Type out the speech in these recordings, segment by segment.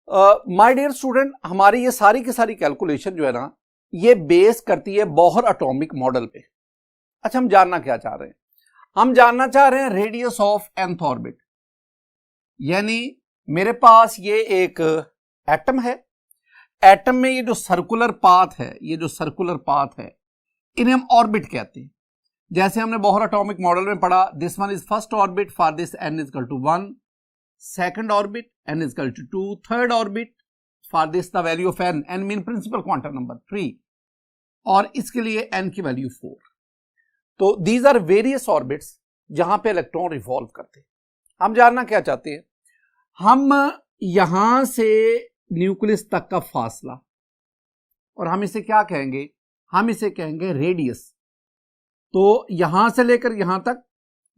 My dear student, हमारी ये सारी की सारी कैलकुलेशन जो है ना, ये बेस करती है बोहर एटॉमिक मॉडल पे। अच्छा, हम जानना क्या चाह रहे हैं? हम जानना चाह रहे हैं रेडियस ऑफ nth ऑर्बिट। यानी मेरे पास ये एक एटम है, एटम में ये जो सर्कुलर पाथ है, ये जो सर्कुलर पाथ है, इन्हें हम ऑर्बिट कहते हैं। जैसे हमने बोहर एटॉमिक मॉडल में पढ़ा, this one is first orbit, for this n is equal to 1, second orbit n is equal to 2, third orbit for this the value of n mean principal quantum number 3, और इसके लिए n की value 4। तो these are various orbits जहां पे electron revolve करते हैं। हम जानना क्या चाहते हैं? हम यहां से न्यूक्लियस तक का फासला, और हम इसे क्या कहेंगे? हम इसे कहेंगे रेडियस। तो यहां से लेकर यहां तक,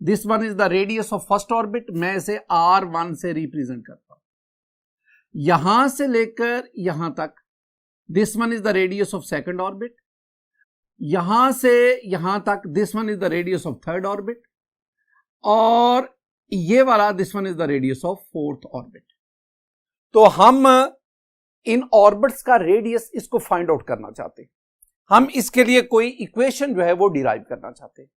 this one is the radius of first orbit, मैं इसे r1 से रिप्रेजेंट करता हूं। यहां से लेकर यहां तक, this one is the radius of second orbit. यहां से यहां तक, this one is the radius of third orbit, और ये वाला this one is the radius of fourth orbit. तो हम इन ऑर्बिट्स का रेडियस इसको फाइंड आउट करना चाहते हैं। हम इसके लिए कोई इक्वेशन जो है वो डिराइव करना चाहते हैं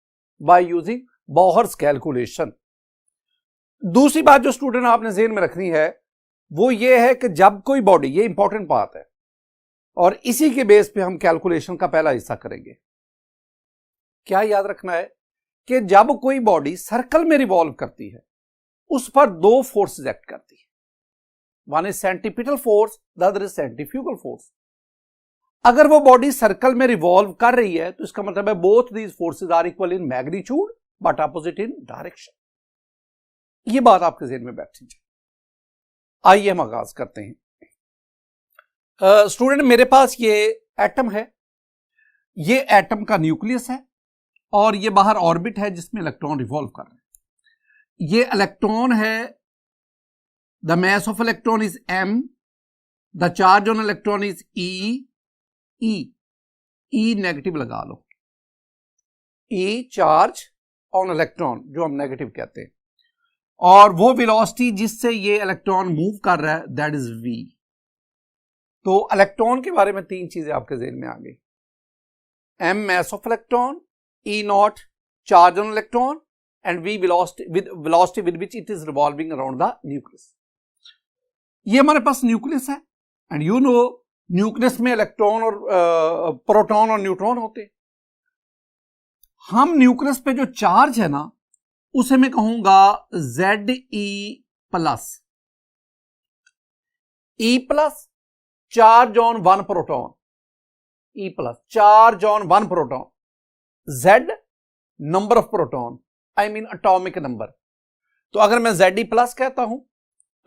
बाय यूजिंग बोहर्स कैलकुलेशन। दूसरी बात जो स्टूडेंट आपने ज़हन में रखनी है वो ये है कि जब कोई बॉडी, ये इंपॉर्टेंट बात है, और इसी के बेस पे हम कैलकुलेशन का पहला हिस्सा करेंगे। क्या याद रखना है कि जब कोई बॉडी सर्कल में रिवॉल्व करती है, उस पर दो फोर्सेस एक्ट करती है। One is centripetal force, the other is centrifugal force. अगर वो बॉडी सर्कल में रिवॉल्व कर रही है तो इसका मतलब है both these forces are equal in magnitude but opposite in direction. ये बात आपके ज़हन में बैठनी चाहिए। आइए हम आगाज करते हैं। स्टूडेंट, मेरे पास ये एटम है, ये एटम का न्यूक्लियस है, और ये बाहर ऑर्बिट है जिसमें इलेक्ट्रॉन रिवॉल्व कर रहे हैं। ये इलेक्ट्रॉन है, the mass of electron is m, the charge on electron is e negative लगा लो, E चार्ज ऑन इलेक्ट्रॉन जो हम नेगेटिव कहते हैं, और वो वेलोसिटी जिससे ये इलेक्ट्रॉन मूव कर रहा है दैट इज v। तो इलेक्ट्रॉन के बारे में तीन चीजें आपके ज़हन में आ गई, m mass of electron, E naught charge on electron, and v velocity with which it is revolving around the nucleus। ये हमारे पास न्यूक्लियस है, एंड यू नो न्यूक्लियस में इलेक्ट्रॉन और प्रोटॉन और न्यूट्रॉन होते हैं। हम न्यूक्लियस पे जो चार्ज है ना, उसे मैं कहूंगा Ze+, E+ charge on one proton, E+ charge on one proton, Z number of proton, I mean atomic number. तो अगर मैं Ze+ कहता हूं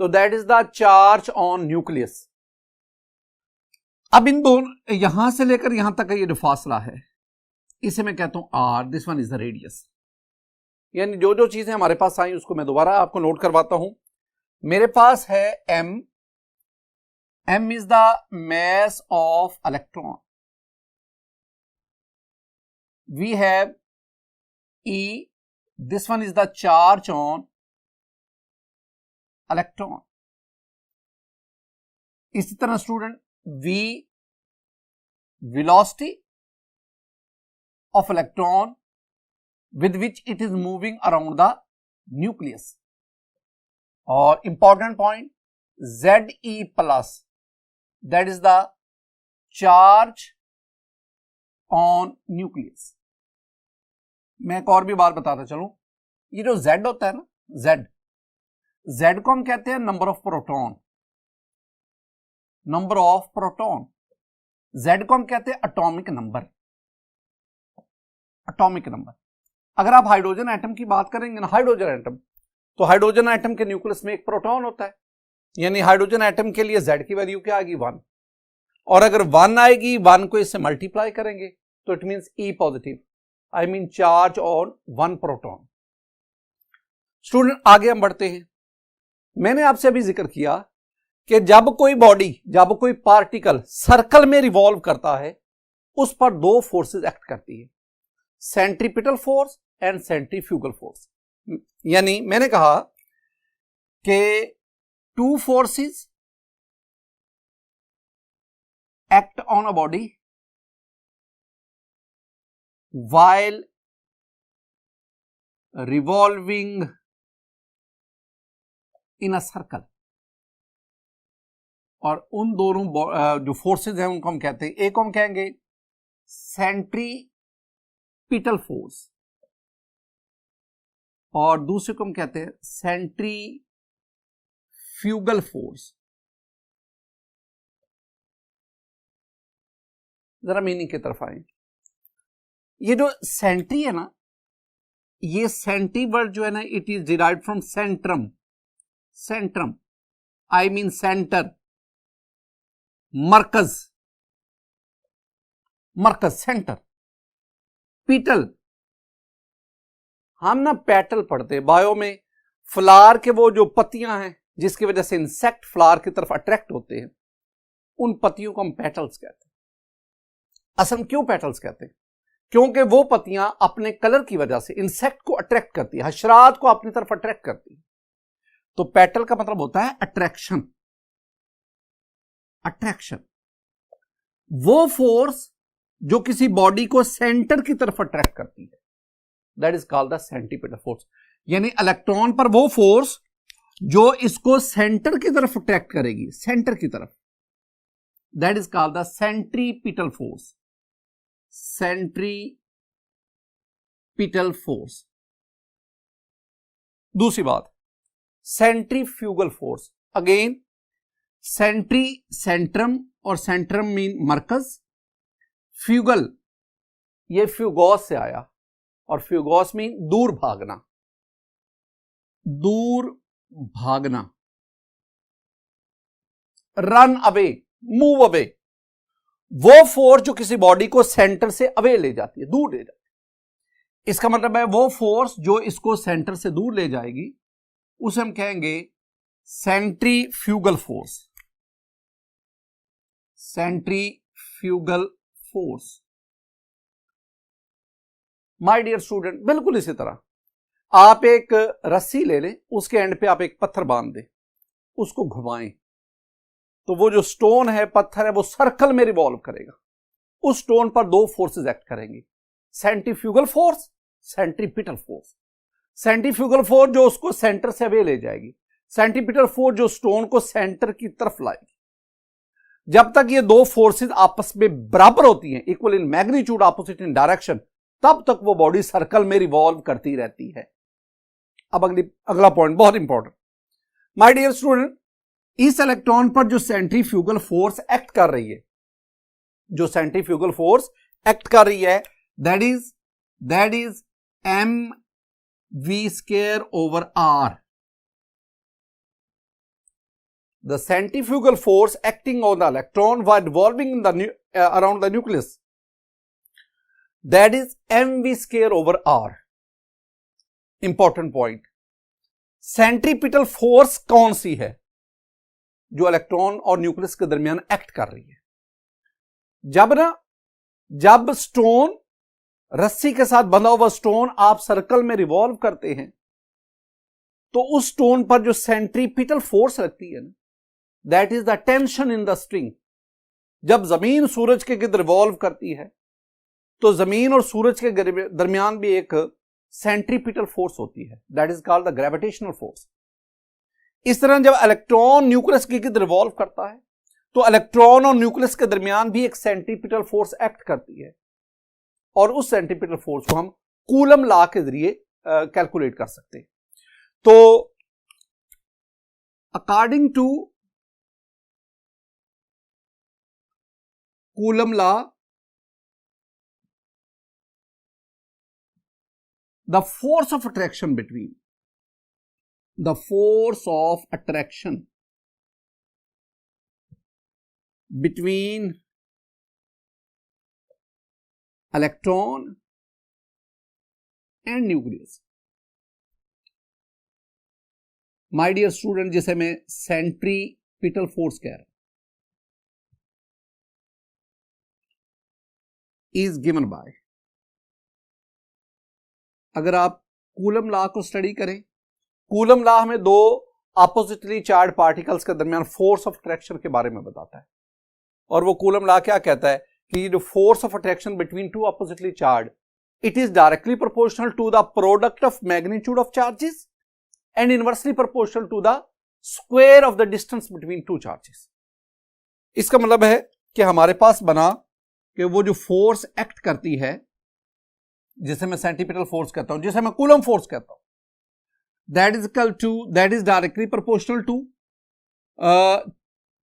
तो that is the charge on nucleus. अब इन दोनों, यहां से लेकर यहां तक का ये जो फासला है, इसे मैं कहता हूं r, this one is the radius. यानी जो जो चीजें हमारे पास आई उसको मैं दोबारा आपको नोट करवाता हूं। मेरे पास है m is the mass of electron, we have E, this one is the charge on electron। इसी तरह student, V velocity of electron with which it is moving around the nucleus, और important point Ze+, that is the charge on nucleus। मैं एक और भी बात बताता चलूं, ये जो Z होता है ना, Z को हम कहते हैं number of proton, number of proton. Z को हम कहते हैं एटॉमिक नंबर, एटॉमिक नंबर। अगर आप हाइड्रोजन एटम की बात करेंगे ना, हाइड्रोजन एटम, तो हाइड्रोजन एटम के न्यूक्लियस में एक प्रोटॉन होता है, यानी हाइड्रोजन एटम के लिए Z की वैल्यू क्या आएगी? 1। और अगर 1 आएगी, 1 को इससे मल्टीप्लाई करेंगे तो it means E positive, I mean charge on one proton. Student, आगे हम बढ़ते हैं। मैंने आपसे अभी जिक्र किया कि जब कोई बॉडी, जब कोई पार्टिकल सर्कल में रिवॉल्व करता है, उस पर दो फोर्सेस एक्ट करती है, centripetal force and centrifugal force. यानी मैंने कहा कि two forces act on a body while revolving in a circle. और उन दोनों जो फोर्सेस हैं उनको हम कहते हैं, एक को हम कहेंगे सेंट्रीपिटल फोर्स और दूसरे को हम कहते हैं सेंट्रीफ्यूगल फोर्स। जरा मीनिंग की तरफ आए। ये जो सेंट्री है ना, ये सेंट्री वर्ड जो है ना, it is derived from centrum. Centrum I mean centre, मरकज, मरकज सेंटर। पीटल, हम ना पेटल पढ़ते हैं बायो में, फ्लावर के वो जो पत्तियां हैं जिसकी वजह से इंसेक्ट फ्लावर की तरफ अट्रैक्ट होते हैं, उन पत्तियों को हम पेटल्स कहते हैं। असल क्यों पेटल्स कहते हैं? क्योंकि वो पत्तियां अपने कलर की वजह से इंसेक्ट को अट्रैक्ट करती है, हशरात को अपनी तरफ अट्रैक्ट करती है। तो पेटल का मतलब होता है अट्रैक्शन। अट्रैक्शन वो फोर्स जो किसी बॉडी को सेंटर की तरफ अट्रैक्ट करती है, that is called the centripetal force. यानी इलेक्ट्रॉन पर वो फोर्स जो इसको सेंटर की तरफ अट्रैक्ट करेगी, सेंटर की तरफ, that is called the centripetal force. Centripetal force. दूसरी बात, centrifugal force. Again centri centrum और सेंट्रम मीन मरकज, फ्यूगल ये फ्यूगोस से आया और फ्यूगोस मीन दूर भागना, दूर भागना, रन अवे, मूव अवे। वो फोर्स जो किसी बॉडी को सेंटर से अवे ले जाती है, दूर ले जाती है। इसका मतलब है वो फोर्स जो इसको सेंटर से दूर ले जाएगी उसे हम कहेंगे centrifugal force. Centrifugal force. My dear student, बिल्कुल इसी तरह आप एक रस्सी ले लें, उसके एंड पे आप एक पत्थर बांध दें, उसको घुमाएं तो वो जो स्टोन है, पत्थर है, वो सर्कल में रिवॉल्व करेगा। उस स्टोन पर दो फोर्सेस एक्ट करेंगी, centrifugal force, centripetal force. Centrifugal force जो उसको सेंटर से अवे ले जाएगी, सेंट्रीपिटल फोर्स जो स्टोन को सेंटर की तरफ लाएगी। जब तक ये दो फोर्सेस आपस में बराबर होती हैं, equal in magnitude, opposite in direction, तब तक वो बॉडी सर्कल में रिवॉल्व करती रहती है। अब अगला पॉइंट बहुत इंपॉर्टेंट माय डियर स्टूडेंट, इस इलेक्ट्रॉन पर जो सेंट्रीफ्यूगल फोर्स एक्ट कर रही है, जो सेंट्रीफ्यूगल फोर्स एक्ट कर रही है, that is mv²/r। The centrifugal force acting on the electron while revolving in the around the nucleus, that is mv²/r। Important point, centripetal force कौन सी है जो इलेक्ट्रॉन और न्यूक्लियस के दरमियान एक्ट कर रही है? जब स्टोन, रस्सी के साथ बंधा हुआ स्टोन आप सर्कल में रिवॉल्व करते हैं तो उस स्टोन पर जो सेंट्रीपिटल फोर्स लगती है ना, that is the tension in the string. जब जमीन सूरज के गिर्द रिवॉल्व करती है तो जमीन और सूरज के दरमियान भी एक सेंट्रीपिटल फोर्स होती है, that is called the gravitational force. इस तरह जब इलेक्ट्रॉन न्यूक्लियस के गिर्द रिवॉल्व करता है तो इलेक्ट्रॉन और न्यूक्लियस के दरमियान भी एक सेंट्रीपिटल फोर्स एक्ट करती है और उस सेंट्रीपिटल फोर्स को हम कूलम लॉ के जरिए कैलकुलेट कर सकते हैं। तो according to coulomb law, the force of attraction between electron and nucleus, my dear student, जिसे मैं सेंट्रीपिटल फोर्स कह रहा हूं, is given by, अगर आप कूलम लॉ को स्टडी करें, कूलम लॉ हमें दो ऑपोजिटली चार्ज पार्टिकल्स के दरमियान फोर्स ऑफ अट्रैक्शन के बारे में बताता है। और वो कूलम लॉ क्या कहता है कि जो force of attraction between two oppositely charge, it is directly proportional to the product of magnitude of charges and inversely proportional to the square of the distance between two charges. इसका मतलब है कि हमारे पास बना कि वो जो फोर्स एक्ट करती है, जिसे मैं सेंटीपिटल फोर्स कहता हूं, जिसे मैं कूलम फोर्स कहता हूं, that is directly proportional to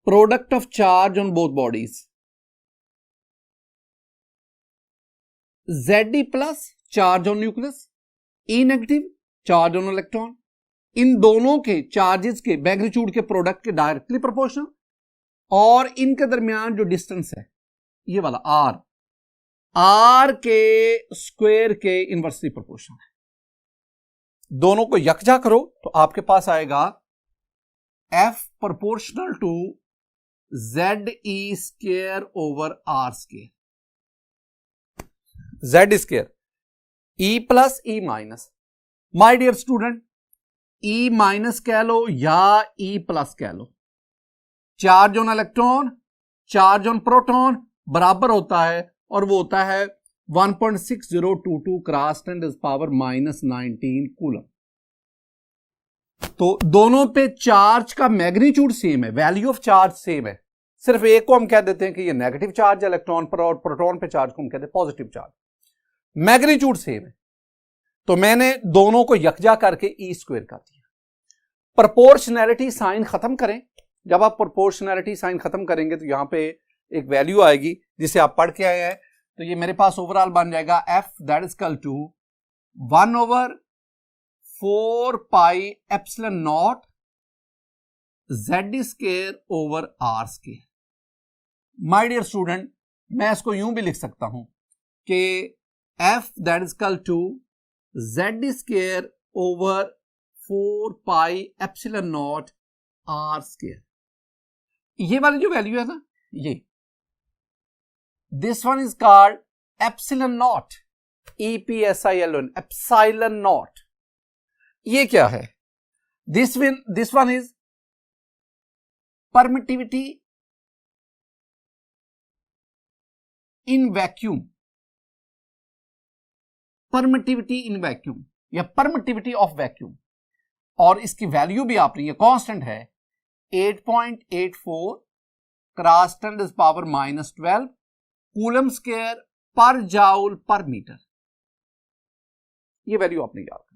product of charge on both bodies, Ze plus charge on nucleus, E negative charge on electron, इन दोनों के चार्जेस के मैग्नीट्यूड के प्रोडक्ट के डायरेक्टली प्रोपोर्शनल, और इनके दरमियान जो डिस्टेंस है ये वाला आर के स्क्वायर के इनवर्सली प्रोपोर्शनल है। दोनों को यकजा करो तो आपके पास आएगा F proportional to ZE square over R square, Z square E plus E minus. My dear student, E minus कह लो या E प्लस कह लो, charge on electron charge on proton बराबर होता है, और वो होता है 1.6022 क्रॉस 10⁻⁻19 कूलम। तो दोनों पे चार्ज का मैग्नीट्यूड सेम है, वैल्यू ऑफ चार्ज सेम है, सिर्फ एक को हम कह देते हैं कि ये नेगेटिव चार्ज है इलेक्ट्रॉन पर, और प्रोटॉन पे चार्ज को हम कहते हैं पॉजिटिव चार्ज। मैग्नीट्यूड सेम है, तो मैंने दोनों को यकजा करके ई स्क्वायर कर दिया। प्रोपोर्शनैलिटी साइन खत्म करें, जब आप प्रोपोर्शनैलिटी साइन खत्म करेंगे तो यहां पे एक वैल्यू आएगी जिसे आप पढ़ के आए हैं, तो ये मेरे पास ओवरऑल बन जाएगा F that is equal to 1/4 pi epsilon naught Z square over R square. My dear student, मैं इसको यूं भी लिख सकता हूं कि F that is equal to Z square over 4 pi epsilon naught R square. ये वाली जो वैल्यू है ना, ये this one is called epsilon naught, EPSILON, epsilon naught. ये क्या है? This one is permittivity in vacuum, permittivity in vacuum या परमिटिविटी ऑफ वैक्यूम, और इसकी वैल्यू भी आपने, ये कांस्टेंट है 8.84 क्रॉस 10⁻⁻12 कूलम स्क्वायर पर जाउल पर मीटर। ये वैल्यू आपने याद करनी।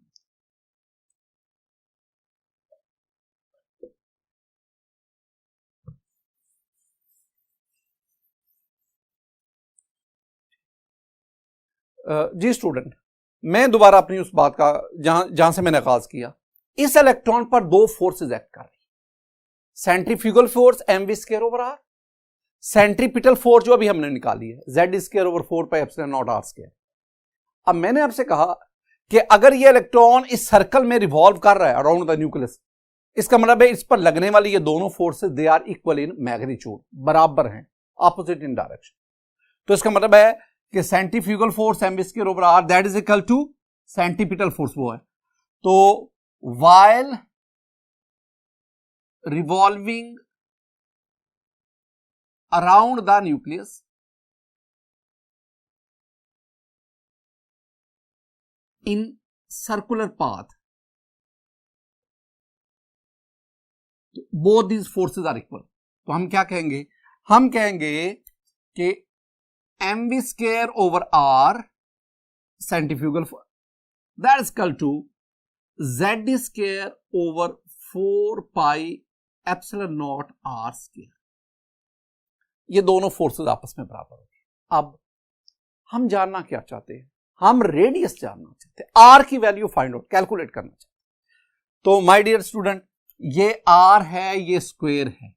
जी स्टूडेंट, मैं दोबारा अपनी उस बात का जहां से मैंने आगाज किया, इस इलेक्ट्रॉन पर दो फोर्सेस एक्ट कर रही, centrifugal force mv square over r, centripetal force जो अभी हमने निकाली है Z square over 4 pi epsilon naught R square. अब मैंने आपसे कहा कि अगर ये इलेक्ट्रॉन इस सर्कल में रिवॉल्व कर रहा है अराउंड द न्यूक्लियस, इसका मतलब है इस पर लगने वाली ये दोनों forces they are equal in magnitude, बराबर हैं, ऑपोजिट इन डायरेक्शन। तो इसका मतलब है कि centrifugal force mv square over r that is equal to centripetal force वो है। तो while revolving around the nucleus, in circular path, both these forces are equal। तो हम क्या कहेंगे? हम कहेंगे कि mv square over r centrifugal that is equal to Z square over 4 pi epsilon naught R square. ये दोनों फोर्सेस आपस में बराबर होंगे। अब हम जानना क्या चाहते हैं? हम रेडियस जानना चाहते हैं, R की वैल्यू फाइंड आउट, कैलकुलेट करना चाहते हैं। तो माय डियर स्टूडेंट, ये R है, ये स्क्वायर है,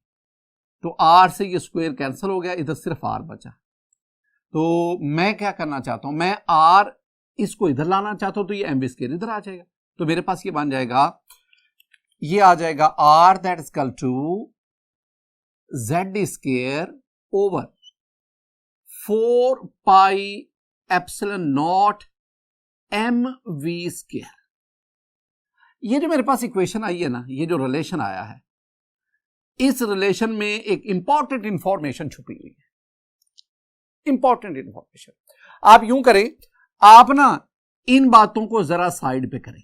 तो R से ये स्क्वायर कैंसिल हो गया, इधर सिर्फ R बचा। तो मैं क्या करना चाहता हूं? मैं R इसको इधर लाना चाहता हूं, तो ये mv स्क्वायर इधर आ जाएगा। तो मेरे पास ये बन जाएगा, ये आ जाएगा R that is equal to Z square over 4 pi epsilon naught mv square. ये जो मेरे पास इक्वेशन आई है ना, ये जो रिलेशन आया है, इस रिलेशन में एक इंपॉर्टेंट इंफॉर्मेशन छुपी हुई है। Important information. आप यूं करें, आप ना इन बातों को जरा साइड पे करें।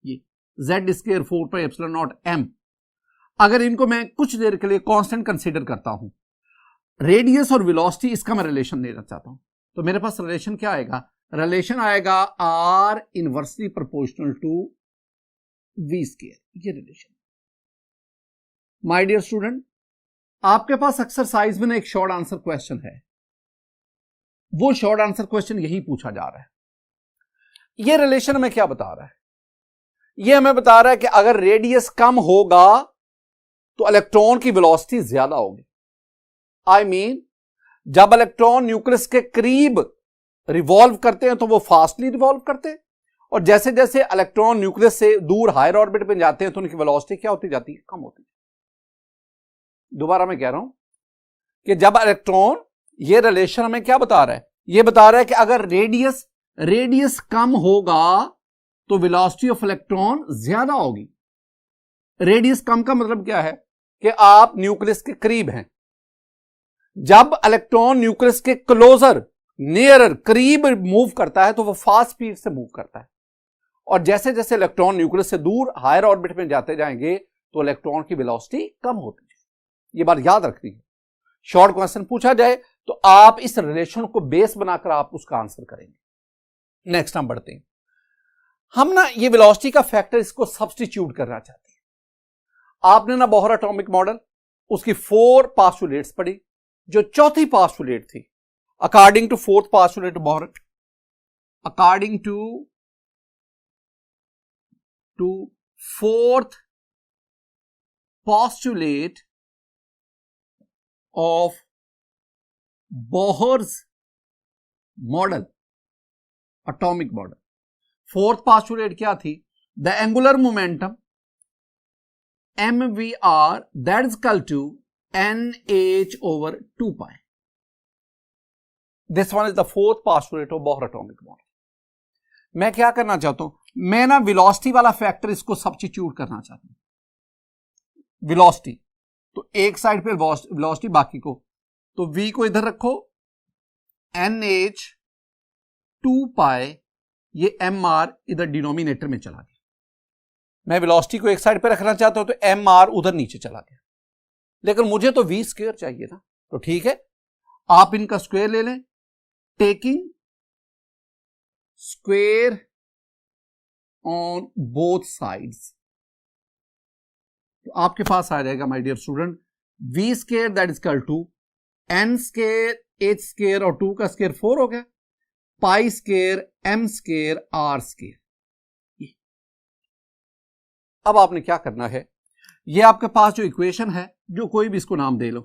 ये z square 4 pi epsilon not m, अगर इनको मैं कुछ देर के लिए कांस्टेंट कंसीडर करता हूं, रेडियस और वेलोसिटी, इसका मैं रिलेशन लेना चाहता हूं, तो मेरे पास रिलेशन क्या आएगा? रिलेशन आएगा r inversely proportional to v square. ये रिलेशन। माय डियर स्टूडेंट, आपके पास एक्सरसाइज में ना एक शॉर्ट आंसर क्वेश्चन है, वो शॉर्ट आंसर क्वेश्चन यही पूछा जा रहा है। ये रिलेशन हमें क्या बता रहा है? ये हमें बता रहा है कि अगर रेडियस कम होगा तो इलेक्ट्रॉन की वेलोसिटी ज्यादा होगी। आई मीन, जब इलेक्ट्रॉन न्यूक्लियस के करीब रिवॉल्व करते हैं तो वो फास्टली रिवॉल्व करते हैं, और जैसे जैसे इलेक्ट्रॉन न्यूक्लियस से दूर हायर ऑर्बिट में जाते हैं तो उनकी वेलोसिटी क्या होती जाती है? कम होती है। दोबारा मैं कह रहा हूं कि जब इलेक्ट्रॉन, ये रिलेशन हमें क्या बता रहा है? ये बता रहा है कि अगर रेडियस कम होगा तो वेलोसिटी ऑफ इलेक्ट्रॉन ज्यादा होगी। रेडियस कम का मतलब क्या है? कि आप न्यूक्लियस के करीब हैं। जब इलेक्ट्रॉन न्यूक्लियस के क्लोजर, नियरर, करीब मूव करता है तो वो फास्ट स्पीड से मूव करता है, और जैसे जैसे इलेक्ट्रॉन न्यूक्लियस से दूर हायर ऑर्बिट में जाते जाएंगे तो इलेक्ट्रॉन की वेलोसिटी कम होती है। ये बात याद रखनी है। शॉर्ट क्वेश्चन पूछा जाए तो आप इस रिलेशन को बेस बनाकर आप उसका आंसर करेंगे। नेक्स्ट हम बढ़ते हैं। हम ना ये वेलोसिटी का फैक्टर, इसको सब्स्टिट्यूट करना चाहते हैं। आपने ना बोहर एटॉमिक मॉडल, उसकी 4 पोस्टुलेट्स पढ़ी। जो चौथी पोस्टुलेट थी, according to fourth postulate Bohr, according to fourth postulate of Bohr's model, atomic model. Fourth postulate क्या थी? The angular momentum mvr, that is equal to nh over 2 pi. This one is the fourth postulate of Bohr atomic model. मैं क्या करना चाहता हूं? मैं ना velocity वाला फैक्टर इसको सब्स्टिट्यूट करना चाहता हूं। वेलोसिटी तो एक साइड पे वेलोसिटी, बाकी को, तो v को इधर रखो, nh 2 पाई, ये mr इधर डिनोमिनेटर में चला गया। मैं वेलोसिटी को एक साइड पे रखना चाहता हूं तो mr उधर नीचे चला गया, लेकिन मुझे तो v स्क्वायर चाहिए ना। तो ठीक है, आप इनका स्क्वायर ले लें, taking square on both sides, तो आपके पास आ जाएगा my dear student v square that is equal to n square h square और 2 का स्क्वायर 4 हो गया, pi square m square r square. अब आपने क्या करना है? ये आपके पास जो इक्वेशन है, जो कोई भी इसको नाम दे लो,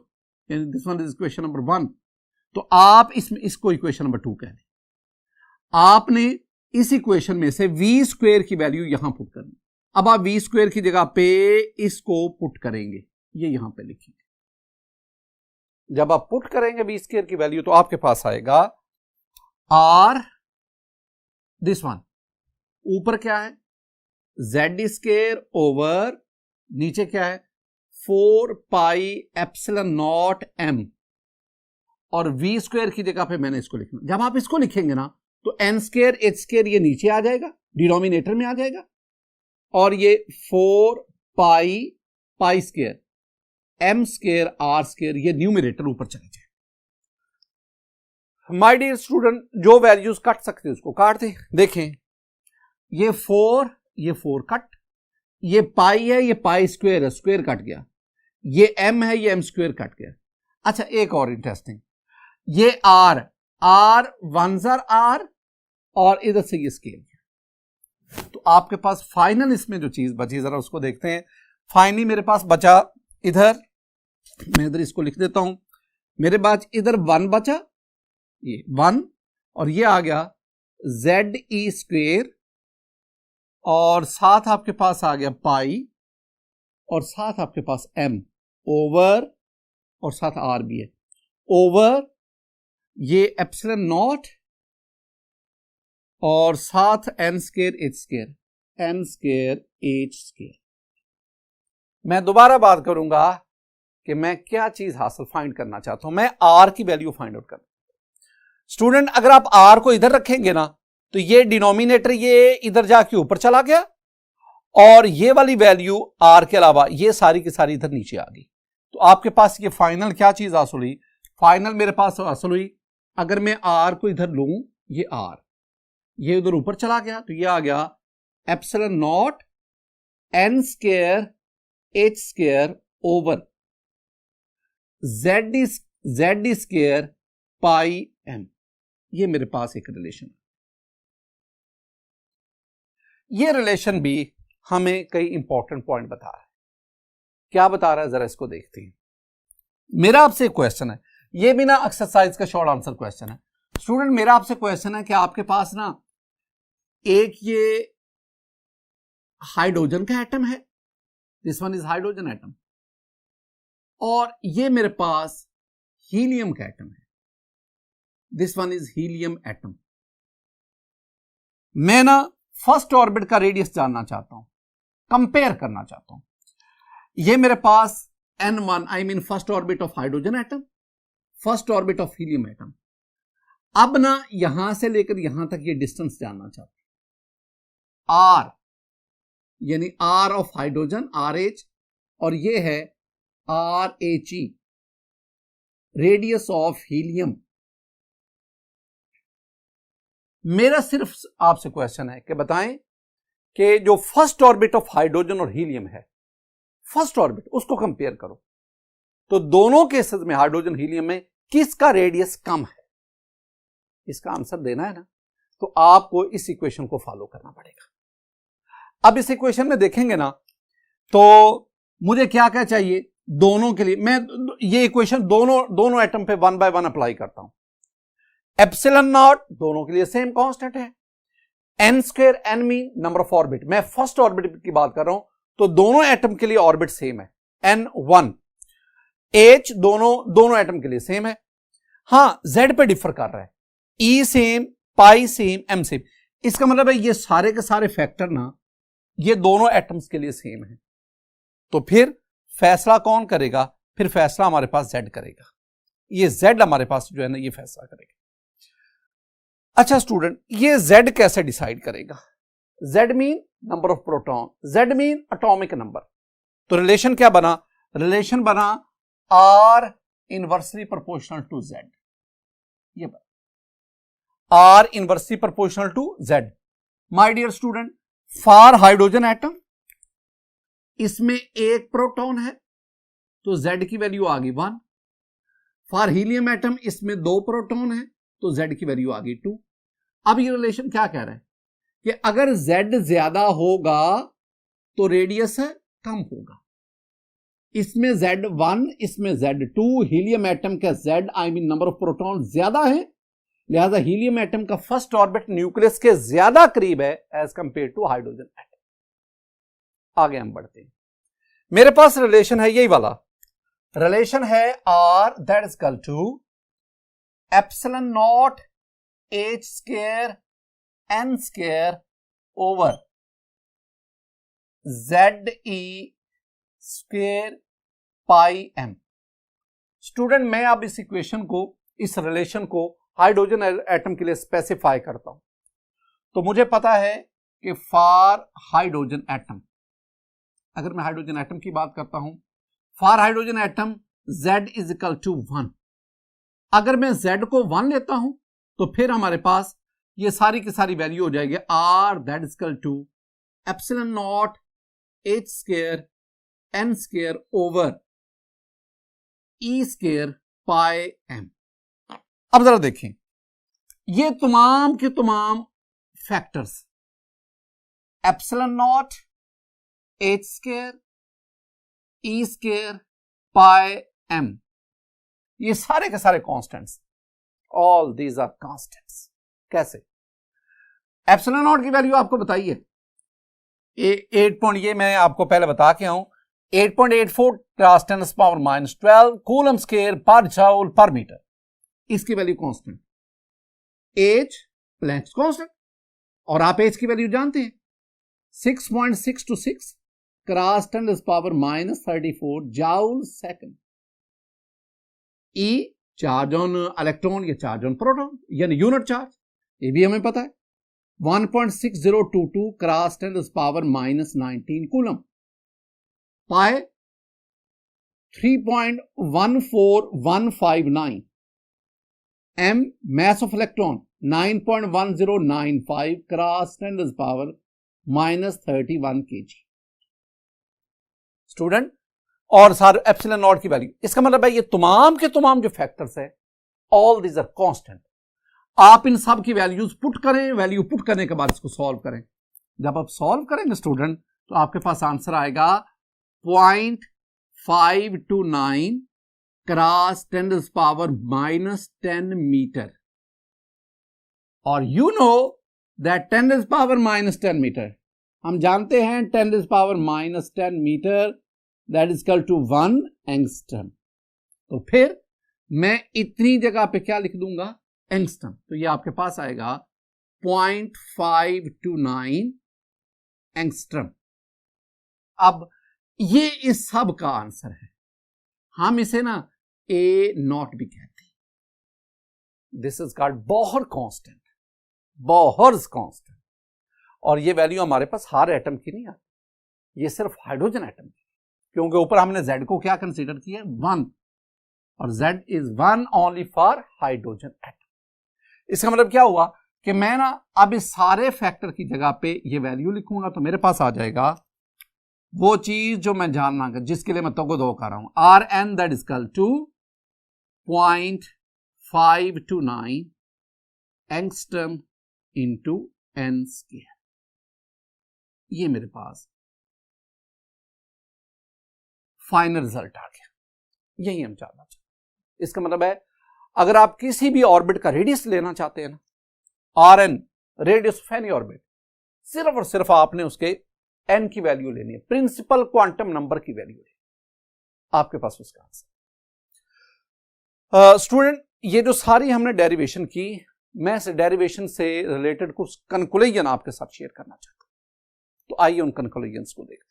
this one is equation number 1, तो आप इसको इक्वेशन नंबर 2 कह दें। आपने इस इक्वेशन में से v स्क्वायर की वैल्यू यहां पुट करनी। अब आप v स्क्वायर की जगह पे इसको पुट करेंगे, ये यहां पे लिखेंगे। जब आप पुट करेंगे v स्क्वायर की वैल्यू तो आपके पास आएगा r, दिस वन, ऊपर क्या है? z स्क्वायर ओवर, नीचे क्या है? 4 पाई एप्सिलॉन नॉट m, और v स्क्वायर की जगह पे मैंने इसको लिखना। जब आप इसको लिखेंगे ना तो n स्क्वायर h स्क्वायर ये नीचे आ जाएगा, डिनोमिनेटर में आ जाएगा, और ये 4 पाई square m square r square ये न्यूमरेटर ऊपर चले जाए। माय डियर स्टूडेंट, जो वैल्यूज काट सकते हैं उसको काट दे। देखें, ये 4 कट, ये पाई है, ये पाई स्क्वायर है, स्क्वायर कट गया, ये m है, ये m स्क्वायर कट गया। अच्छा, एक और इंटरेस्टिंग, ये r वन जार r, और इधर से ये स्केल, तो आपके पास फाइनल इसमें जो चीज बची जरा उसको देखते हैं। फाइनली मेरे पास बचा इधर, मैं इधर इसको लिख देता हूं, मेरे पास इधर 1 बचा, ये 1, और ये आ गया ZE स्क्वेयर, और साथ आपके पास आ गया पाई, और साथ आपके पास m ओवर, और साथ r भी है ओवर, ये एप्सिलॉन नॉट, और साथ n square h square, n square h square. मैं दोबारा बात करूंगा कि मैं क्या चीज हासिल फाइंड करना चाहता हूं। मैं r की वैल्यू फाइंड आउट करना, स्टूडेंट अगर आप आर को इधर रखेंगे ना तो ये डिनोमिनेटर ये इधर जाके ऊपर चला गया और ये वाली वैल्यू आर के अलावा ये सारी की सारी इधर नीचे आ गई। तो आपके पास ये फाइनल क्या चीज हासिल हुई? फाइनल मेरे पास हासिल हुई, अगर मैं आर को इधर लूं, ये आर ये उधर ऊपर चला गया तो ये आ गया epsilon naught N square H square over Z square pi M. ये मेरे पास एक रिलेशन, ये रिलेशन भी हमें कई इंपॉर्टेंट पॉइंट बता रहा है। क्या बता रहा है जरा इसको देखते हैं। मेरा आपसे एक क्वेश्चन है, ये भी ना एक्सरसाइज का शॉर्ट आंसर क्वेश्चन है। स्टूडेंट मेरा आपसे क्वेश्चन है कि आपके पास ना एक ये हाइड्रोजन का एटम है, this one is hydrogen atom, और ये मेरे पास हीलियम का एटम है, this one is helium atom. मैं ना फर्स्ट ऑर्बिट का रेडियस जानना चाहता हूं, कंपेयर करना चाहता हूं। ये मेरे पास N1 I mean first orbit of hydrogen atom, first orbit of helium atom. अब ना यहां से लेकर यहां तक ये डिस्टेंस जानना चाहता हूं, R यानी R ऑफ हाइड्रोजन RH, और ये है RHE रेडियस ऑफ हीलियम। मेरा सिर्फ आपसे क्वेश्चन है कि बताएं कि जो फर्स्ट ऑर्बिट ऑफ हाइड्रोजन और हीलियम है, फर्स्ट ऑर्बिट उसको कंपेयर करो तो दोनों केसेस में हाइड्रोजन हीलियम में किसका रेडियस कम है? इसका आंसर देना है ना, तो आपको इस इक्वेशन को फॉलो करना पड़ेगा। अब इस इक्वेशन में देखेंगे ना तो मुझे क्या क्या चाहिए दोनों के लिए। मैं ये इक्वेशन दोनों एटम पे 1 बाय 1 अप्लाई करता हूं। एप्सिलॉन नॉट दोनों के लिए सेम कांस्टेंट है, N square N mean number of orbit, मैं फर्स्ट ऑर्बिट की बात कर रहा हूं तो दोनों एटम के लिए ऑर्बिट सेम है, N1 H दोनों एटम के लिए सेम है। हां Z पे डिफर कर रहा है, E सेम, पाई सेम, M सेम। इसका मतलब है ये सारे के सारे फैक्टर ना ये दोनों एटम्स के लिए सेम है। तो फिर फैसला कौन करेगा? फिर फैसला हमारे पास Z करेगा। ये Z हमारे पास जो है ना ये फैसला करेगा। अच्छा स्टूडेंट, ये Z कैसे डिसाइड करेगा? Z mean number of proton, Z mean atomic number. तो रिलेशन क्या बना? रिलेशन बना R inversely proportional to Z। ये बना R inversely proportional to Z। My dear student, for hydrogen atom इसमें एक प्रोटॉन है तो Z की वैल्यू आ गई 1। फॉर हीलियम एटम इसमें 2 प्रोटॉन है तो Z की वैल्यू आ गई 2। अब ये रिलेशन क्या कह रहा है कि अगर Z ज्यादा होगा तो रेडियस कम होगा। इसमें Z1 इसमें Z2, हीलियम एटम का Z I mean number of proton ज्यादा है, लिहाजा हीलियम एटम का फर्स्ट ऑर्बिट न्यूक्लियस के ज्यादा करीब है as compare to hydrogen atom. आगे हम बढ़ते हैं। मेरे पास रिलेशन है यही वाला रिलेशन है R that is equal to epsilon naught H square N square over ZE square pi M। Student मैं अब इस इक्वेशन को, इस रिलेशन को हाइड्रोजन एटम के लिए स्पेसिफाई करता हूं तो मुझे पता है कि फॉर हाइड्रोजन एटम, अगर मैं हाइड्रोजन एटम की बात करता हूं, for hydrogen atom Z is equal to 1। अगर मैं Z को 1 लेता हूं तो फिर हमारे पास ये सारी की सारी वैल्यू हो जाएगी R that is equal to epsilon naught H square N square over E square pi M। अब जरा देखें ये तमाम के तमाम factors epsilon naught H square E square pi M, ये सारे के सारे constants, all these are constants. कैसे? एप्सिलॉन नॉट की वैल्यू आपको बताइए 8 पॉइंट, ये मैं आपको पहले बता के आऊं 8.84 × 10⁻12 कूलम स्क्वायर पर जूल पर मीटर। इसकी value constant, H Planck's constant, और आप एच की वैल्यू जानते हैं 6.626 × 10⁻34 joule second. E charge on electron या चार्ज ऑन प्रोटॉन, यानी यूनिट चार्ज, ये भी हमें पता है 1.6022 क्रॉस 10⁻⁻19 कूलम। पाए 3.14159 m mass of electron 9.1095 cross 10⁻⁻31 kg। Student, और सारे एप्सिलॉन नॉट की वैल्यू, इसका मतलब है ये तमाम के तमाम जो फैक्टर्स है ऑल दीज आर कांस्टेंट। आप इन सब की वैल्यूज पुट करें, वैल्यू पुट करने के बाद इसको सॉल्व करें। जब आप सॉल्व करेंगे स्टूडेंट तो आपके पास आंसर आएगा 0.529 क्रॉस 10⁻⁻10 मीटर। और यू नो दैट 10⁻⁻10 मीटर, हम जानते हैं 10⁻⁻10 metre that is equal to 1 angstrom. तो फिर मैं इतनी जगह पे क्या लिख दूंगा, एंगस्ट्रम। तो ये आपके पास आएगा 0.529 एंगस्ट्रम। अब ये इस सब का आंसर है। हम इसे ना ए नॉट भी कहते हैं। This is called Bohr constant, Bohr's constant. और ये वैल्यू हमारे पास हर एटम की नहीं आती, ये सिर्फ हाइड्रोजन एटम की, क्योंकि ऊपर हमने Z को क्या कंसीडर किया, 1, और Z is 1 only for hydrogen atom. इसका मतलब क्या हुआ कि मैं ना अब इस सारे फैक्टर की जगह पे ये वैल्यू लिखूंगा तो मेरे पास आ जाएगा वो चीज जो मैं जानना, जिसके लिए मैं तो को दो कर रहा हूं, Rn that is equal to 0.529 angstrom into n square. ये मेरे पास फाइनल रिजल्ट आ गया। यही हम जानना चाहते। इसका मतलब है अगर आप किसी भी ऑर्बिट का रेडियस लेना चाहते हैं ना, Rn radius of any orbit, सिर्फ और सिर्फ आपने उसके n की वैल्यू लेनी है, प्रिंसिपल क्वांटम नंबर की वैल्यू लेनी, आपके पास उसका आंसर। स्टूडेंट, ये जो सारी हमने डेरिवेशन की, मैं इस डेरिवेशन से रिलेटेड कुछ कंक्लूजन आपके साथ शेयर करना चाहता हूं। तो आइए उन कंक्लूजन्स को देखते हैं।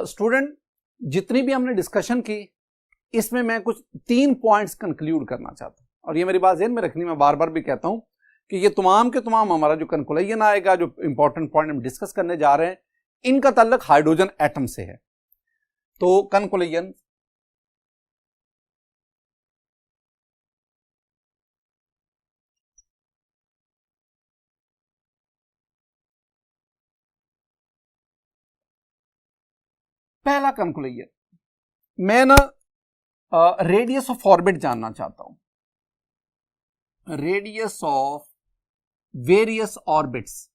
स्टूडेंट, जितनी भी हमने डिस्कशन की, इसमें मैं कुछ 3 पॉइंट्स कंक्लूड करना चाहता हूं, और ये मेरी बात ध्यान में रखनी, मैं बार बार भी कहता हूं कि ये तमाम के तमाम हमारा जो कंक्लूजन आएगा, जो इंपॉर्टेंट पॉइंट हम डिस्कस करने जा रहे हैं, इनका ताल्लुक हाइड्रोजन एटम से है। तो कंक्लूजन, पहला कंक्लूजन, मैं ना रेडियस ऑफ ऑर्बिट जानना चाहता हूं, radius of various orbits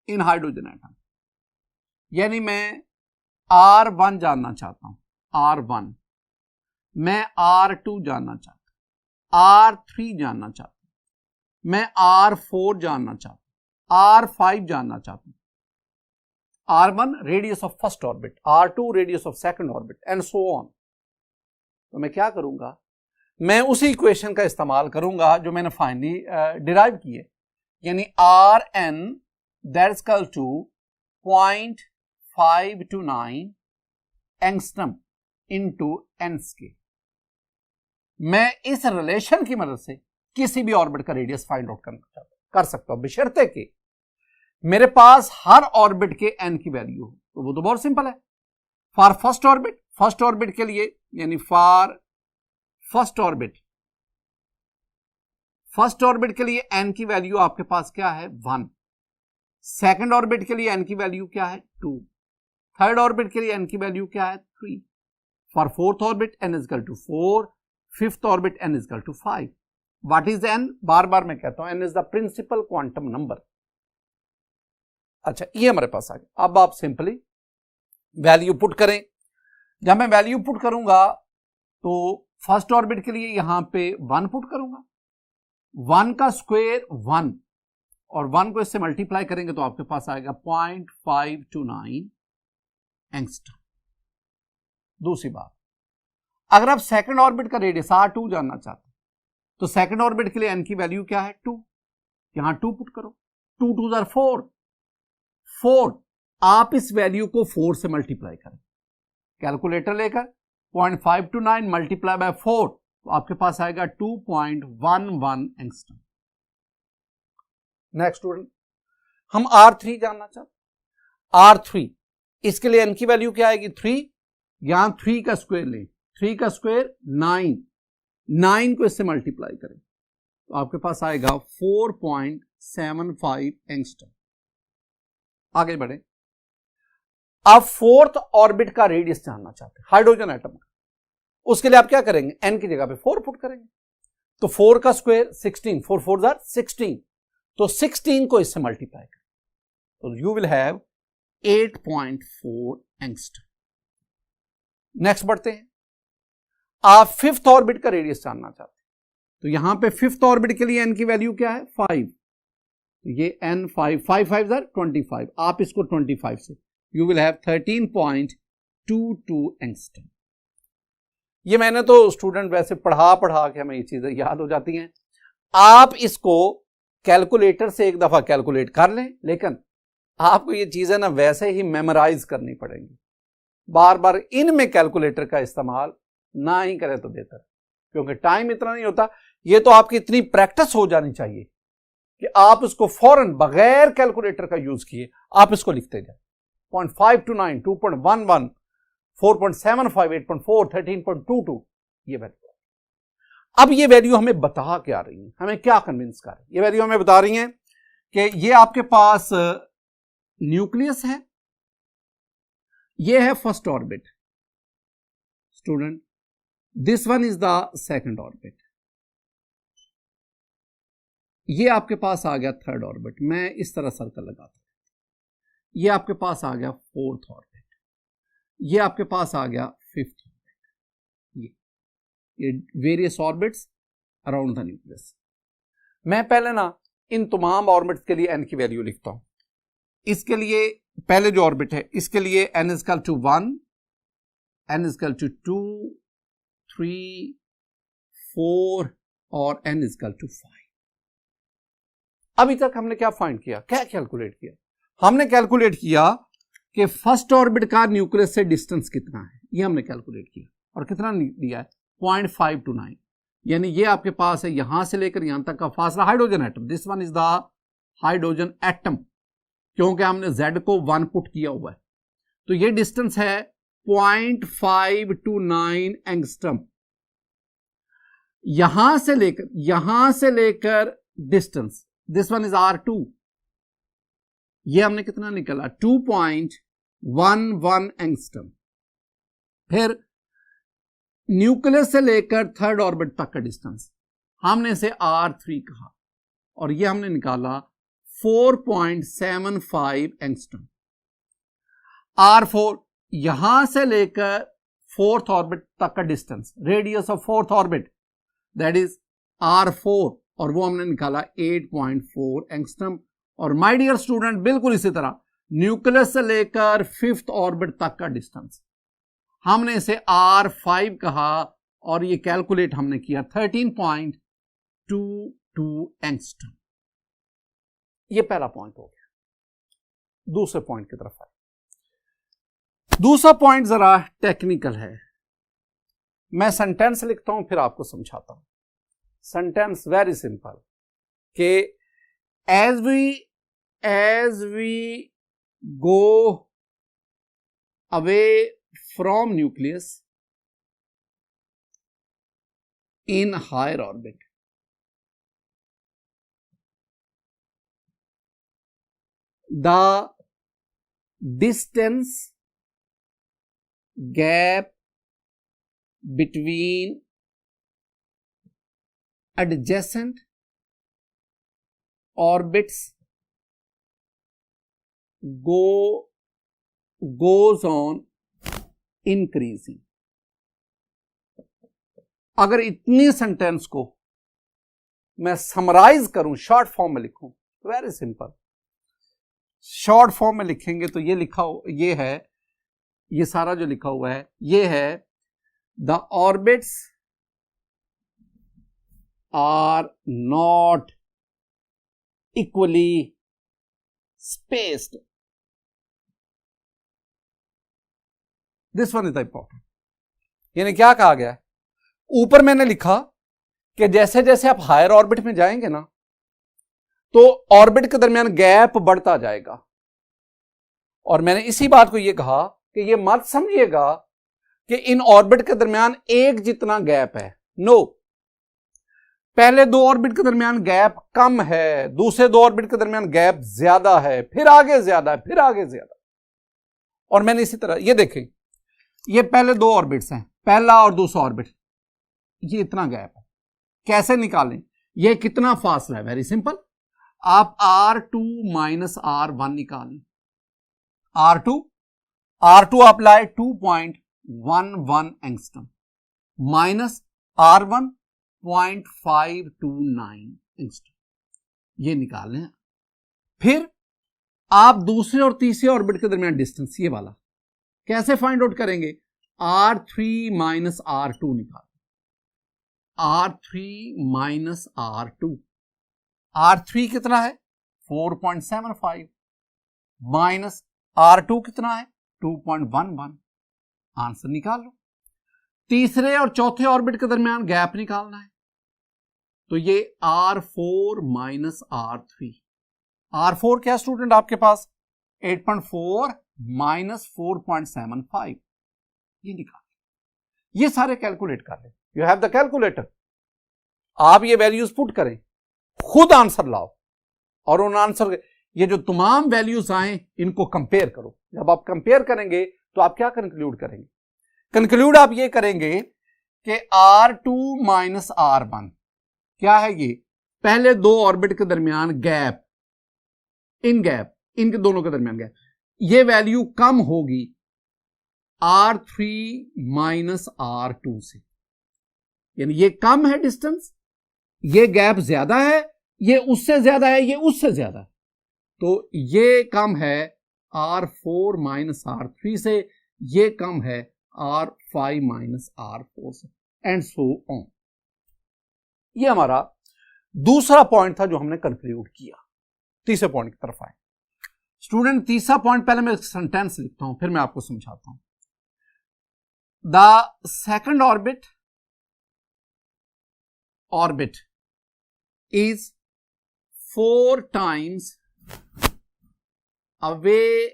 in hydrogen atom. यानी मैं R1 जानना चाहता हूं, R1, मैं R2 जानना चाहता हूं, R3 जानना चाहता हूं, मैं R4 जानना चाहता हूं, R5 जानना चाहता हूं। R1 radius of first orbit, R2 radius of second orbit, and so on. तो मैं क्या करूंगा, मैं उसी इक्वेशन का इस्तेमाल करूंगा जो मैंने फाइनली डिराइव की है, यानी Rn that is equal to 0.529 angstrom into n square. मैं इस रिलेशन की मदद से किसी भी ऑर्बिट का रेडियस फाइंड आउट कर सकता हूं, बशर्ते कि मेरे पास हर ऑर्बिट के n की वैल्यू हो। तो वो तो बहुत सिंपल है। For first orbit, first orbit के लिए, यानी for first orbit, first orbit के लिए n की वैल्यू आपके पास क्या है, 1। सेकंड ऑर्बिट के लिए n की वैल्यू क्या है, 2। थर्ड ऑर्बिट के लिए n की वैल्यू क्या है, 3। For fourth orbit n is equal to 4, fifth orbit n is equal to 5। What is n? बार बार मैं कहता हूं n is the principal quantum number. अच्छा, ये हमारे पास आ गया। अब आप सिंपली वैल्यू पुट करें। जब मैं वैल्यू पुट करूंगा तो फर्स्ट ऑर्बिट के लिए यहां पे 1 पुट करूंगा, 1 का स्क्वायर 1, और 1 को इससे मल्टीप्लाई करेंगे तो आपके पास आएगा 0.529 एंगस्ट्रम। दूसरी बात, अगर आप सेकंड ऑर्बिट का रेडियस R2 जानना चाहते हैं तो सेकंड ऑर्बिट के लिए n की वैल्यू क्या है 2, यहां 2 पुट करो, 2 2 आर 4, आप इस वैल्यू को 4 से मल्टीप्लाई करें, कैलकुलेटर लेकर 0.529 मल्टीप्लाई बाय 4, तो आपके पास आएगा 2.11 एंगस्ट्रम। नेक्स्ट स्टूडेंट, हम R3 जानना चाहते हैं। R3 इसके लिए n की वैल्यू क्या आएगी 3, यहां 3 का स्क्वायर लें, 3 का स्क्वायर 9 को इससे मल्टीप्लाई करें तो आपके पास आएगा 4.75 एंगस्ट्रम। आगे बढ़े, आप फोर्थ ऑर्बिट का रेडियस जानना चाहते हैं हाइड्रोजन एटम का। उसके लिए आप क्या करेंगे, n की जगह पे 4 पुट करेंगे, तो 4 का स्क्वायर 16, 4 4 16, तो 16 को इससे मल्टीप्लाई करें तो you will have 8.4 angstrom. Next बढ़ते हैं, आप फिफ्थ ऑर्बिट का रेडियस जानना चाहते हैं, तो यहां पे फिफ्थ ऑर्बिट के लिए n की वैल्यू क्या है 5, तो ये n 5 5 5 25, आप इसको 25 से यू विल हैव 13.22 एंगस्ट्रम। ये मैंने तो स्टूडेंट वैसे पढ़ा के हमें ये चीजें याद हो जाती हैं, आप इसको कैलकुलेटर से एक दफा कैलकुलेट कर लें, लेकिन आपको ये चीजें ना वैसे ही मेमोराइज करनी पड़ेंगी, बार बार इनमें कैलकुलेटर का इस्तेमाल ना ही करें तो बेहतर, क्योंकि टाइम इतना नहीं होता। ये तो आपकी इतनी प्रैक्टिस हो जानी चाहिए कि आप उसको फौरन बगैर कैलकुलेटर का यूज किए आप इसको लिखते जाए, 0.529 2.11 4.75 8.4 13.22 ये वैल्यू। अब ये वैल्यू हमें बता क्या रही है, हमें क्या कन्विंस कर रही है, ये वैल्यू हमें बता रही है कि ये आपके पास न्यूक्लियस है, ये है first orbit student, this one is the second orbit, ये आपके पास आ गया थर्ड ऑर्बिट, मैं इस तरह सर्कल लगाता हूं, ये आपके पास आ गया फोर्थ ऑर्बिट, ये आपके पास आ गया फिफ्थ ऑर्बिट, ये various orbits around the nucleus. मैं पहले ना इन तमाम ऑर्बिट्स के लिए n की वैल्यू लिखता हूं। इसके लिए पहले जो ऑर्बिट है इसके लिए n is equal to 1, n is equal to 2, 3, 4 और n इज इक्वल टू 5। अभी तक हमने क्या फाइंड किया, क्या कैलकुलेट किया, हमने कैलकुलेट किया कि फर्स्ट ऑर्बिट का न्यूक्लियस से डिस्टेंस कितना है, ये हमने कैलकुलेट किया और कितना दिया है 0.529, यानी ये आपके पास है यहां से लेकर यहां तक का फासला hydrogen atom, this one is the hydrogen atom, क्योंकि हमने z को 1 पुट किया हुआ है, तो ये डिस्टेंस है 0.529 एंगस्ट्रम। यहां से लेकर distance, this one is R2, ये हमने कितना निकला 2.11 एंगस्ट्रम। फिर न्यूक्लियस से लेकर थर्ड ऑर्बिट तक का डिस्टेंस हमने इसे R3 कहा और ये हमने निकाला 4.75 एंगस्ट्रम। R4 यहां से लेकर फोर्थ ऑर्बिट तक का distance, radius of fourth orbit that is R4, और वो हमने निकाला 8.4 एंगस्ट्रम। और माय डियर स्टूडेंट बिल्कुल इसी तरह न्यूक्लियस से लेकर फिफ्थ ऑर्बिट तक का डिस्टेंस हमने इसे R5 कहा और ये कैलकुलेट हमने किया 13.22 एंगस्ट्रम। ये पहला पॉइंट हो गया। दूसरे पॉइंट की तरफ आए। दूसरा पॉइंट जरा टेक्निकल है, मैं सेंटेंस लिखता हूं फिर आपको समझाता हूं। सेंटेंस वेरी सिंपल कि as we go away from nucleus in higher orbit, the distance gap between adjacent orbits goes on increasing। अगर इतनी सेंटेंस को मैं समराइज करूं, शॉर्ट फॉर्म में लिखूं, तो वेरी सिंपल, शॉर्ट फॉर्म में लिखेंगे तो ये लिखा हो, ये है, ये सारा जो लिखा हुआ है ये है the orbits are not equally spaced. This one is the important. यानी क्या कहा गया है, ऊपर मैंने लिखा कि जैसे जैसे आप हायर ऑर्बिट में जाएंगे ना तो ऑर्बिट के दरमियान गैप बढ़ता जाएगा, और मैंने इसी बात को यह कहा कि ये मत समझिएगा कि इन ऑर्बिट के दरमियान एक जितना गैप है। नो, पहले दो ऑर्बिट के दरमियान गैप कम है, दूसरे दो ऑर्बिट के दरमियान गैप ज्यादा है, फिर आगे ज्यादा है, फिर आगे ज्यादा। और मैंने इसी तरह ये देखें, ये पहले दो ऑर्बिट्स हैं, पहला और दूसरा ऑर्बिट, ये इतना गैप है, कैसे निकालें, ये कितना फासला है? वेरी सिंपल, आप R2 माइनस R1 निकालें। R2 आप लाए 2.11 एंगस्ट्रम माइनस R1 0.529 एंगस्ट्रम, ये निकाल लें। फिर आप दूसरे और तीसरे ऑर्बिट के दरमियान डिस्टेंस, ये वाला कैसे फाइंड आउट करेंगे? R3 माइनस R2 निकाल, R3 माइनस R2, R3 कितना है? 4.75 माइनस R2 कितना है? 2.11, आंसर निकाल लो। तीसरे और चौथे ऑर्बिट के दरमियान गैप निकालना है, तो ये R4 माइनस R3, R4 क्या स्टूडेंट आपके पास? 8.4 माइनस 4.75, ये निकाल, ये सारे कैलकुलेट कर ले। यू हैव द कैलकुलेटर, आप ये वैल्यूज पुट करें, खुद आंसर लाओ, और उन आंसर, ये जो तमाम वैल्यूज आए इनको कंपेयर करो। जब आप कंपेयर करेंगे तो आप क्या कंक्लूड करेंगे? कंक्लूड आप ये करेंगे कि R2 माइनस R1 क्या है? ये पहले दो ऑर्बिट के दरमियान गैप, इनके दोनों के दरमियान गैप, ये वैल्यू कम होगी R3 माइनस R2 से, यानी ये कम है डिस्टेंस, ये गैप ज्यादा है, ये उससे ज्यादा है, ये उससे ज्यादा है, तो ये कम है R4 माइनस R3 से, ये कम है R5 माइनस R4 से, एंड सो ऑन। ये हमारा दूसरा पॉइंट था जो हमने कंक्लूड किया। तीसरे पॉइंट की तरफ आए स्टूडेंट। तीसरा पॉइंट, पहले मैं सेंटेंस लिखता हूं फिर मैं आपको समझाता हूं। The second orbit is 4 times away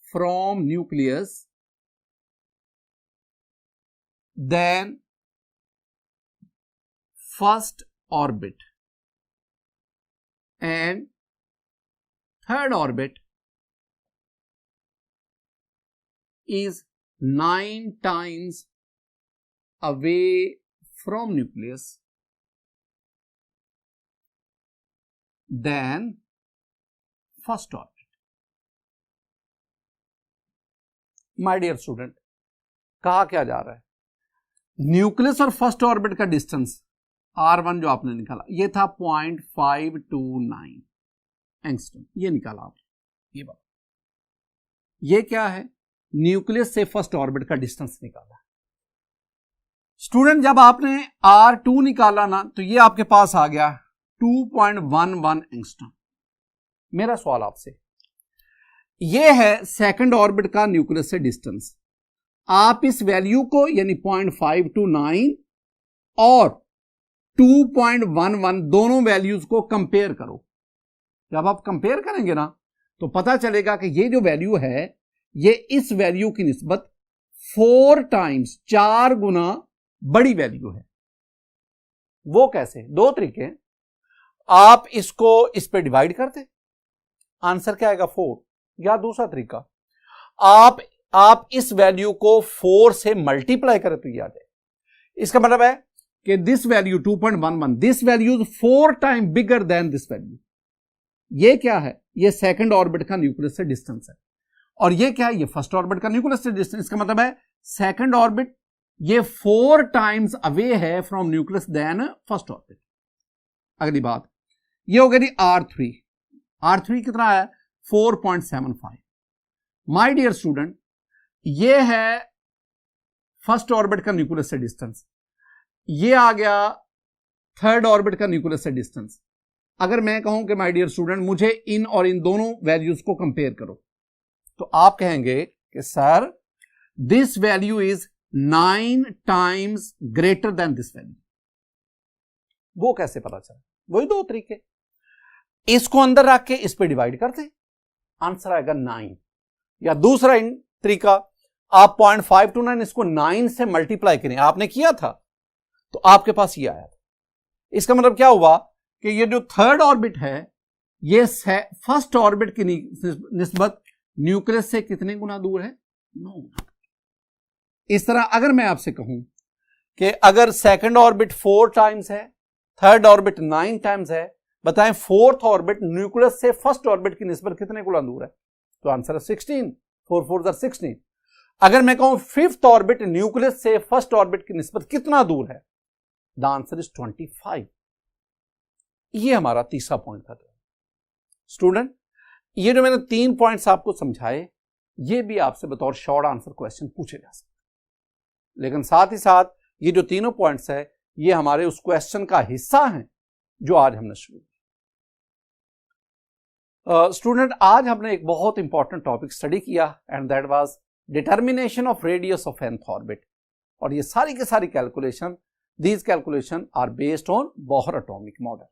from nucleus than first orbit, and third orbit is 9 times away from nucleus than first orbit. My dear student, कहा क्या जा रहा है? न्यूक्लियस और फर्स्ट ऑर्बिट का डिस्टेंस R1 जो आपने निकाला ये था 0.529 एंगस्ट्रम, ये निकाला आपने। ये बात, ये क्या है? न्यूक्लियस से फर्स्ट ऑर्बिट का डिस्टेंस निकाला। स्टूडेंट जब आपने R2 निकाला ना तो ये आपके पास आ गया 2.11 एंगस्ट्रम। मेरा सवाल आपसे, ये है सेकंड ऑर्बिट का न्यूक्लियस से डिस्टेंस। आप इस वैल्यू को यानी 0.529 और 2.11 दोनों वैल्यूज को कंपेयर करो। जब आप कंपेयर करेंगे ना तो पता चलेगा कि ये जो वैल्यू है ये इस वैल्यू की निस्बत 4 टाइम्स 4 गुना बड़ी वैल्यू है। वो कैसे? दो तरीके, आप इसको इस पे डिवाइड कर दे, आंसर क्या आएगा 4, या दूसरा तरीका आप इस वैल्यू को 4 से मल्टीप्लाई करें तो ये आ जाए। इसका मतलब है कि this value 2.11, this value is 4 time bigger than this value. ये क्या है? ये सेकंड ऑर्बिट का न्यूक्लियस से डिस्टेंस है, और ये क्या है? ये फर्स्ट ऑर्बिट का न्यूक्लियस से डिस्टेंस। इसका मतलब है सेकंड ऑर्बिट ये 4 टाइम्स अवे है from nucleus than first orbit. अगली बात ये हो गई R3 कितना है? 4.75। माय डियर स्टूडेंट, ये है फर्स्ट ऑर्बिट का न्यूक्लियस से डिस्टेंस, ये आ गया थर्ड ऑर्बिट का न्यूक्लियस से डिस्टेंस। अगर मैं कहूं कि माय डियर स्टूडेंट मुझे इन और इन दोनों वैल्यूज को कंपेयर करो, तो आप कहेंगे कि sir this value is 9 times greater than this value. वो कैसे पता चला? वही दो तरीके, इसको अंदर रख के इस पे डिवाइड करते, आंसर आएगा 9। या दूसरा तरीका, आप 0.529 इसको 9 से मल्टीप्लाई करें, आपने किया था तो आपके पास ये आया था। इसका मतलब क्या हुआ कि ये जो थर्ड ऑर्बिट है ये फर्स्ट ऑर्बिट की निस्बत न्यूक्लियस से कितने गुना दूर है? 9 गुना। इस तरह अगर मैं आपसे कहूं कि अगर सेकंड ऑर्बिट 4 टाइम्स है, थर्ड ऑर्बिट 9 टाइम्स है, बताएं फोर्थ ऑर्बिट न्यूक्लियस से फर्स्ट ऑर्बिट की निस्बत कितने गुना दूर है? तो आंसर है 16। 4 4 16। अगर मैं कहूं फिफ्थ ऑर्बिट न्यूक्लियस से फर्स्ट ऑर्बिट की निस्बत कितना दूर है? The answer is 25। ये हमारा तीसरा पॉइंट था। स्टूडेंट, ये जो मैंने 3 पॉइंट्स आपको समझाए, ये भी आपसे बतौर शॉर्ट आंसर क्वेश्चन पूछे जा सकते, लेकिन साथ ही साथ ये जो तीनों पॉइंट्स है ये हमारे उस क्वेश्चन का हिस्सा हैं जो आज हमने शुरू किया। स्टूडेंट, आज हमने एक बहुत इंपॉर्टेंट टॉपिक स्टडी किया and that was determination of radius of nth orbit. और ये सारी की सारी calculation, these calculation are based on Bohr atomic model.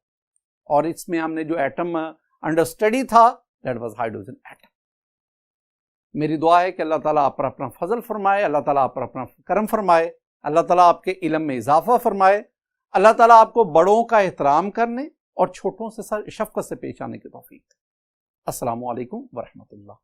और इसमें हमने जो एटम अंडर स्टडी था दैट वाज हाइड्रोजन एटम। मेरी दुआ है कि अल्लाह ताला आप पर अपना फजल फरमाए, अल्लाह ताला आप पर अपना करम फरमाए, अल्लाह ताला आपके इल्म में इजाफा फरमाए, अल्लाह ताला आपको बड़ों का एहतराम करने और छोटों से शफकत से पेश आने की तौफीक दे। अस्सलामु अलैकुम व रहमतुल्लाह।